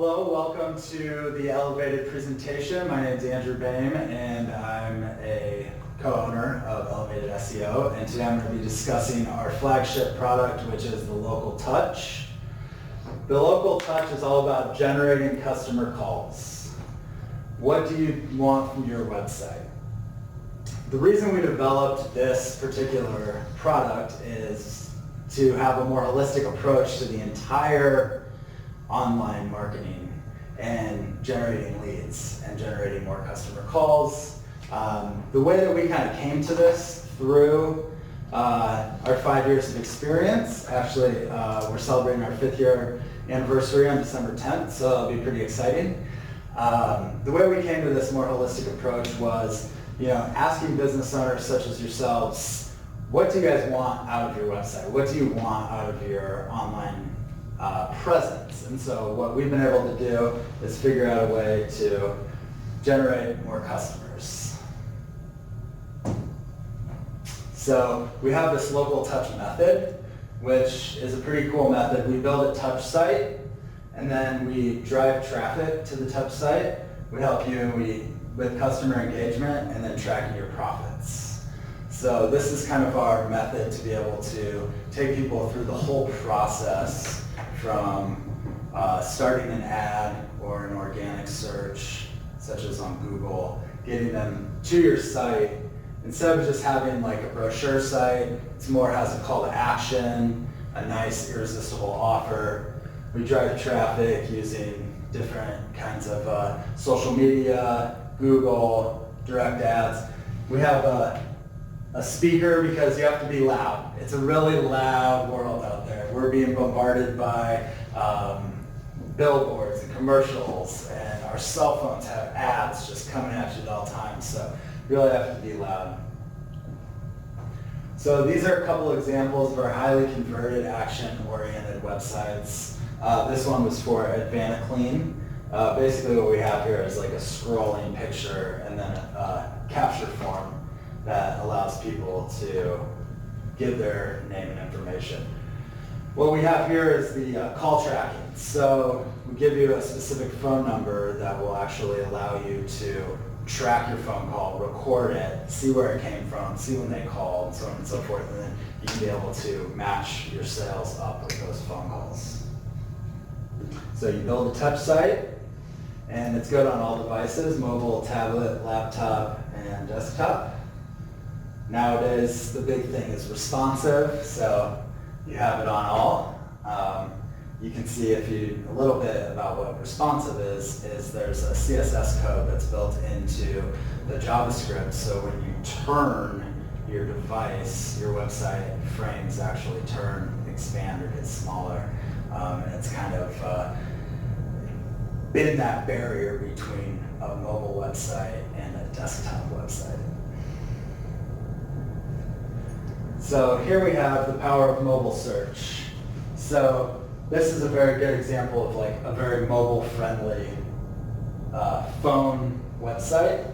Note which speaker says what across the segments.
Speaker 1: Hello, welcome to the Elevated presentation. My name is Andrew Boehm and I'm a co-owner of Elevated SEO, and today I'm going to be discussing our flagship product, which is the Local Touch. The Local Touch is all about generating customer calls. What do you want from your website? The reason we developed this particular product is to have a more holistic approach to the entire online marketing and generating leads and generating more customer calls. The way that we kind of came to this through our 5 years of experience. Actually, we're celebrating our 5th year anniversary on December 10th, so that'll be pretty exciting. The way we came to this more holistic approach was, asking business owners such as yourselves, what do you guys want out of your website? What do you want out of your online presence? And so what we've been able to do is figure out a way to generate more customers. So we have this Local Touch method, which is a pretty cool method. We build a touch site and then we drive traffic to the touch site. We help you with customer engagement and then tracking your profits. So this is kind of our method to be able to take people through the whole process from starting an ad or an organic search, such as on Google, getting them to your site. Instead of just having like a brochure site, it's more has a call to action, a nice irresistible offer. We drive traffic using different kinds of social media, Google, direct ads. We have a speaker because you have to be loud. It's a really loud world out there. We're being bombarded by billboards and commercials, and our cell phones have ads just coming at you at all times, so you really have to be loud. So these are a couple examples of our highly converted action-oriented websites. This one was for Advanaclean. Basically what we have here is like a scrolling picture and then a capture form that allows people to give their name and information. What we have here is the call tracking. So we give you a specific phone number that will actually allow you to track your phone call, record it, see where it came from, see when they called, so on and so forth, and then you can be able to match your sales up with those phone calls. So you build a touch site, and it's good on all devices, mobile, tablet, laptop, and desktop. Nowadays, the big thing is responsive, so you have it on all. You can see a little bit about what responsive is there's a CSS code that's built into the JavaScript, so when you turn your device, your website frames actually turn, expand, or get smaller. And it's kind of been that barrier between a mobile website and a desktop website. So here we have the power of mobile search. So this is a very good example of like a very mobile-friendly phone website.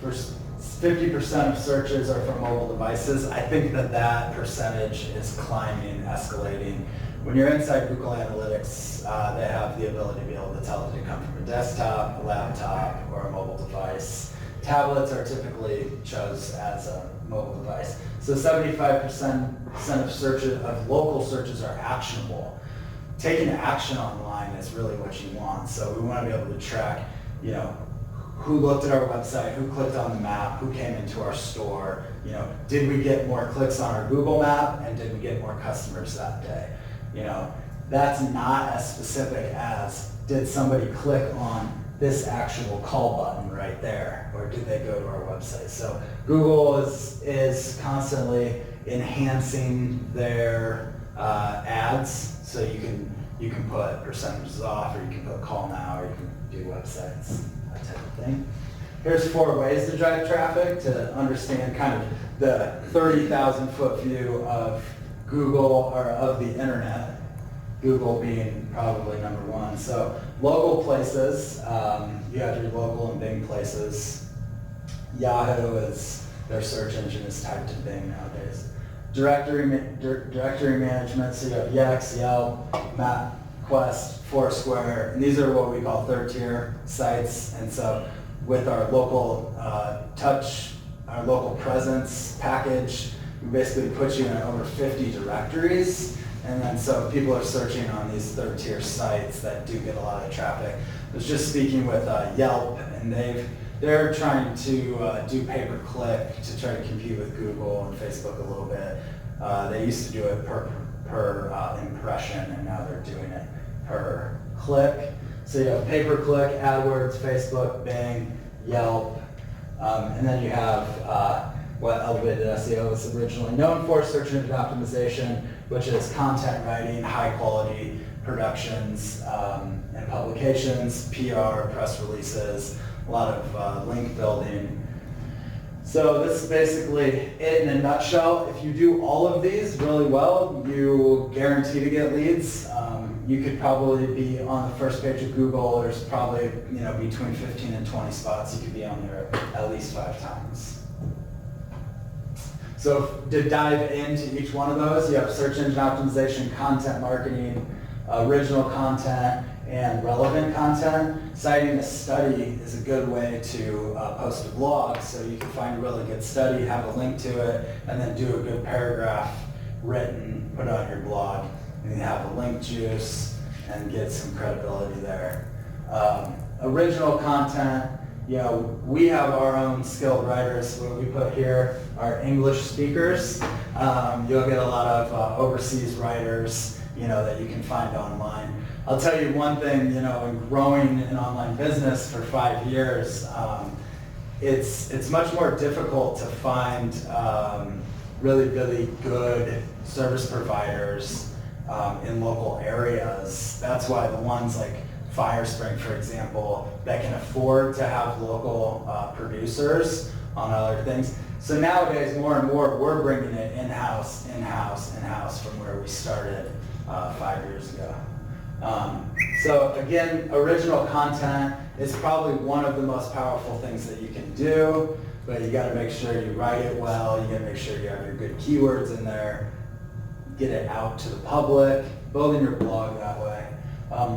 Speaker 1: For 50% of searches are from mobile devices. I think that percentage is climbing, escalating. When you're inside Google Analytics, they have the ability to be able to tell if it come from a desktop, a laptop, or a mobile device. Tablets are typically chosen as a mobile device. So 75% of searches, of local searches, are actionable. Taking action online is really what you want. So we want to be able to track, who looked at our website, who clicked on the map, who came into our store. Did we get more clicks on our Google map, and did we get more customers that day? That's not as specific as did somebody click on this actual call button right there, or did they go to our website? So Google is constantly enhancing their ads, so you can put percentages off, or you can put call now, or you can do websites, that type of thing. Here's 4 ways to drive traffic to understand kind of the 30,000 foot view of Google, or of the internet. Google being probably number 1. So local places, you have your local and Bing places. Yahoo is, their search engine is typed in Bing nowadays. Directory management, so you have Yext, Yelp, Quest, Foursquare, and these are what we call third-tier sites. And so with our local our local presence package, we basically put you in over 50 directories. And then so people are searching on these third-tier sites that do get a lot of traffic. I was just speaking with Yelp, and they're trying to do pay-per-click to try to compete with Google and Facebook a little bit. They used to do it per impression, and now they're doing it per click. So you have pay-per-click, AdWords, Facebook, Bing, Yelp, and then you have what Elevated SEO was originally known for, search engine optimization, which is content writing, high-quality productions and publications, PR, press releases, a lot of link building. So this is basically it in a nutshell. If you do all of these really well, you guarantee to get leads. You could probably be on the first page of Google. There's probably between 15 and 20 spots. You could be on there at least 5 times. So to dive into each one of those, you have search engine optimization, content marketing, original content, and relevant content. Citing a study is a good way to post a blog, so you can find a really good study, have a link to it, and then do a good paragraph written, put it on your blog, and you have a link juice and get some credibility there. Original content, we have our own skilled writers. What we put here are English speakers. You'll get a lot of overseas writers, that you can find online. I'll tell you one thing, in growing an online business for 5 years, it's much more difficult to find really, really good service providers in local areas. That's why the ones like Firespring, for example, that can afford to have local producers on other things. So nowadays, more and more, we're bringing it in-house from where we started 5 years ago. So again, original content is probably one of the most powerful things that you can do, but you got to make sure you write it well, you got to make sure you have your good keywords in there, get it out to the public, building your blog that way.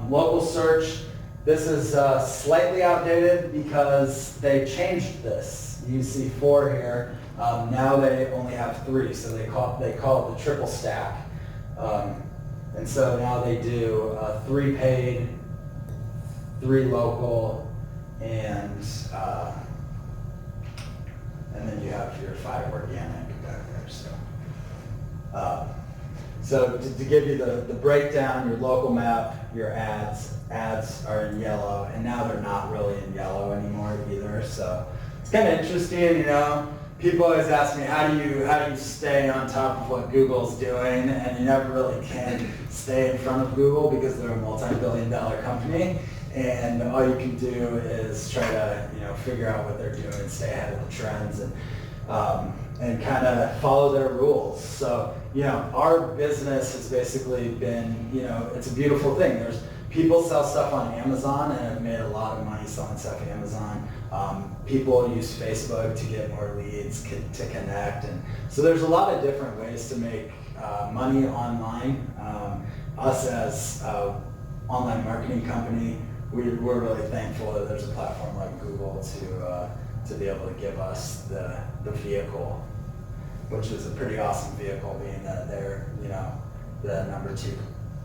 Speaker 1: Local search, this is slightly outdated because they changed this. You see 4 here, now they only have 3, so they call it the triple stack. And so now they do 3 paid, 3 local, and then you have your 5 organic back there. So to give you the breakdown, your local map, your ads are in yellow, and now they're not really in yellow anymore either. So it's kind of interesting, People always ask me, how do you stay on top of what Google's doing? And you never really can stay in front of Google because they're a multi-billion-dollar company. And all you can do is try to figure out what they're doing, stay ahead of the trends, and kind of follow their rules. So our business has basically been it's a beautiful thing. People sell stuff on Amazon and have made a lot of money selling stuff on Amazon. People use Facebook to get more leads, to connect. And so there's a lot of different ways to make money online. Us as an online marketing company, we're really thankful that there's a platform like Google to be able to give us the vehicle, which is a pretty awesome vehicle, being that they're the number 2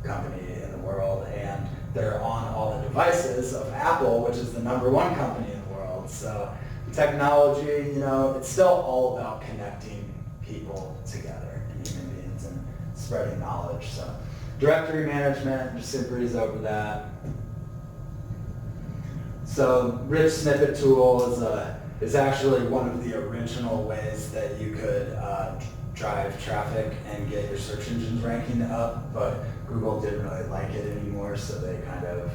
Speaker 1: company in the world, and they're on all the devices of Apple, which is the number 1 company in the world. So technology, it's still all about connecting people together and human beings and spreading knowledge. So directory management, just to breeze over that. So rich snippet tool is actually one of the original ways that you could drive traffic and get your search engines ranking up, but Google didn't really like it anymore, so they kind of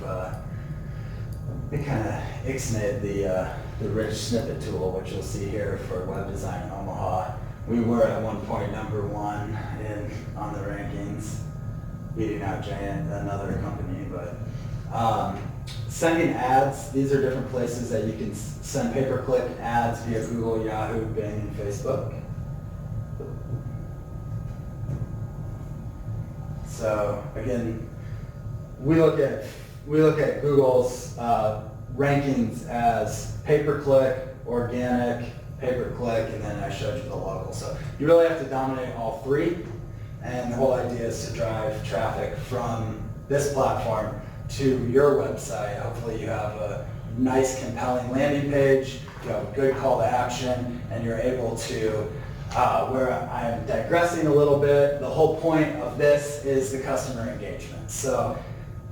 Speaker 1: ixnayed the rich snippet tool, which you'll see here for Web Design Omaha. We were at one point number 1 on the rankings, beating out Giant, another company. But sending ads, these are different places that you can send pay-per-click ads via Google, Yahoo, Bing, and Facebook. So again, we look at Google's rankings as pay-per-click, organic, pay-per-click, and then I showed you the local. So you really have to dominate all three. And the whole idea is to drive traffic from this platform to your website. Hopefully you have a nice, compelling landing page, you have a good call to action, and you're able to, where I'm digressing a little bit, the whole point of this is the customer engagement. So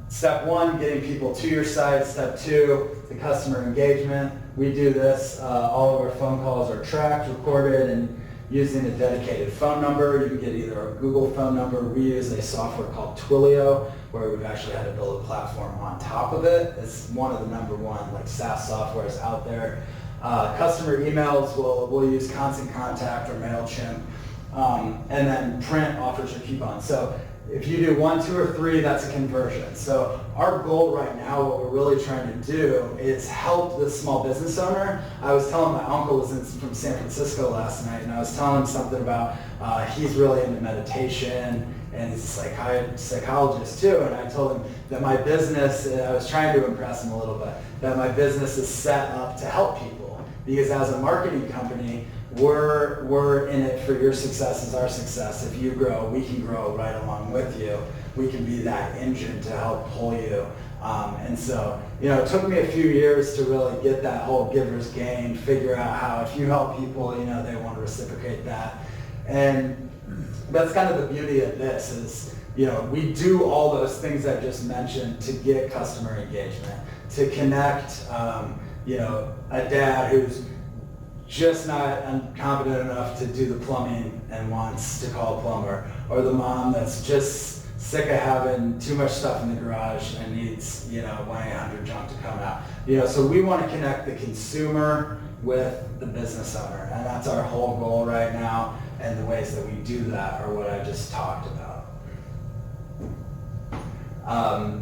Speaker 1: step one, getting people to your site. Step two, the customer engagement. We do this, all of our phone calls are tracked, recorded, and using a dedicated phone number. You can get either a Google phone number. We use a software called Twilio, where we've actually had to build a platform on top of it. It's one of the #1 like SaaS softwares out there. Customer emails, we'll use Constant Contact or MailChimp, and then print offers or coupons. So if you do 1, 2, or 3, that's a conversion. So our goal right now, what we're really trying to do is help the small business owner. I was telling my uncle was from San Francisco last night, and I was telling him something about he's really into meditation, and he's a psychologist too. And I told him that my business, I was trying to impress him a little bit, that my business is set up to help people. Because as a marketing company, we're in it for your success is our success. If you grow, we can grow right along with you. We can be that engine to help pull you. And so, it took me a few years to really get that whole giver's gain, figure out how if you help people, they want to reciprocate that. And that's kind of the beauty of this is, we do all those things I just mentioned to get customer engagement, to connect, a dad who's just not competent enough to do the plumbing and wants to call a plumber, or the mom that's just sick of having too much stuff in the garage and needs 1-800 junk to come out. So we want to connect the consumer with the business owner, and that's our whole goal right now. And the ways that we do that are what I just talked about.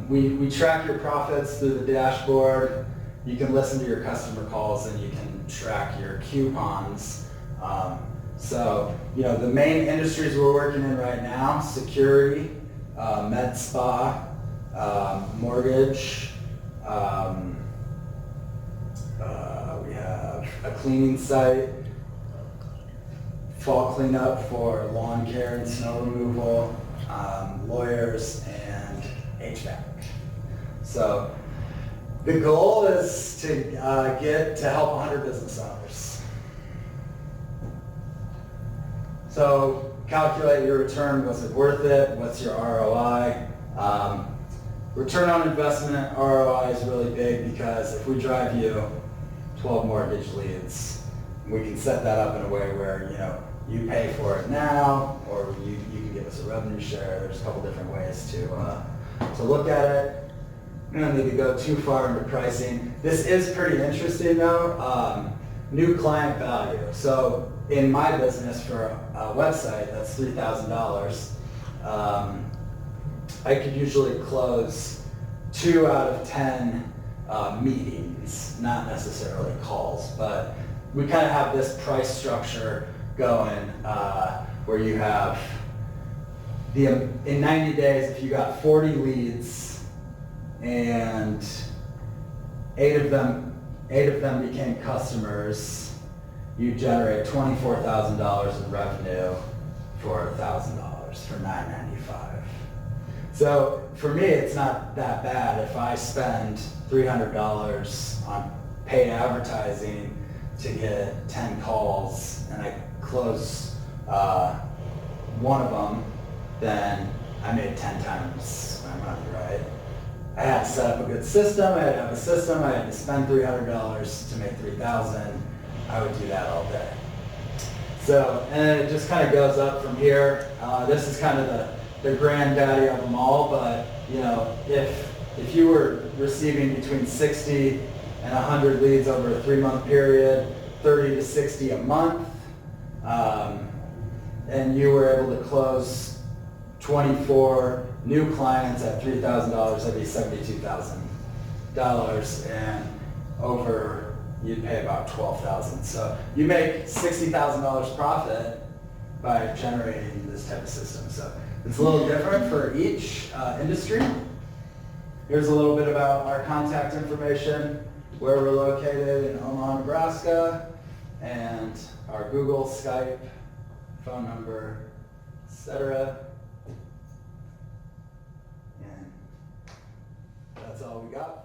Speaker 1: We track your profits through the dashboard. You can listen to your customer calls, and you can track your coupons. So, the main industries we're working in right now: security, med spa, mortgage. We have a cleaning site, fall cleanup for lawn care and snow removal, lawyers, and HVAC. So the goal is to get to help 100 business owners. So calculate your return. Was it worth it? What's your ROI? Return on investment, ROI is really big because if we drive you 12 mortgage leads, we can set that up in a way where you pay for it now, or you can give us a revenue share. There's a couple different ways to look at it. We don't need to go too far into pricing. This is pretty interesting though. New client value. So in my business for a website, that's $3,000. I could usually close 2 out of 10 meetings, not necessarily calls, but we kind of have this price structure going where you have in 90 days, if you got 40 leads and 8 of them became customers, you generate $24,000 in revenue for $1,000 for $9.95. So for me, it's not that bad if I spend $300 on paid advertising to get 10 calls and I close one of them, then I made 10 times my money, right? I had to set up a good system, I had to have a system, I had to spend $300 to make $3,000. I would do that all day. So, and it just kind of goes up from here. This is kind of the granddaddy of them all, but if you were receiving between 60 and 100 leads over a 3-month period, 30 to 60 a month, and you were able to close 24 new clients at $3,000, that'd be $72,000, and over, you'd pay about $12,000. So you make $60,000 profit by generating this type of system. So it's a little different for each industry. Here's a little bit about our contact information, where we're located in Omaha, Nebraska, and our Google, Skype, phone number, etc. And that's all we got.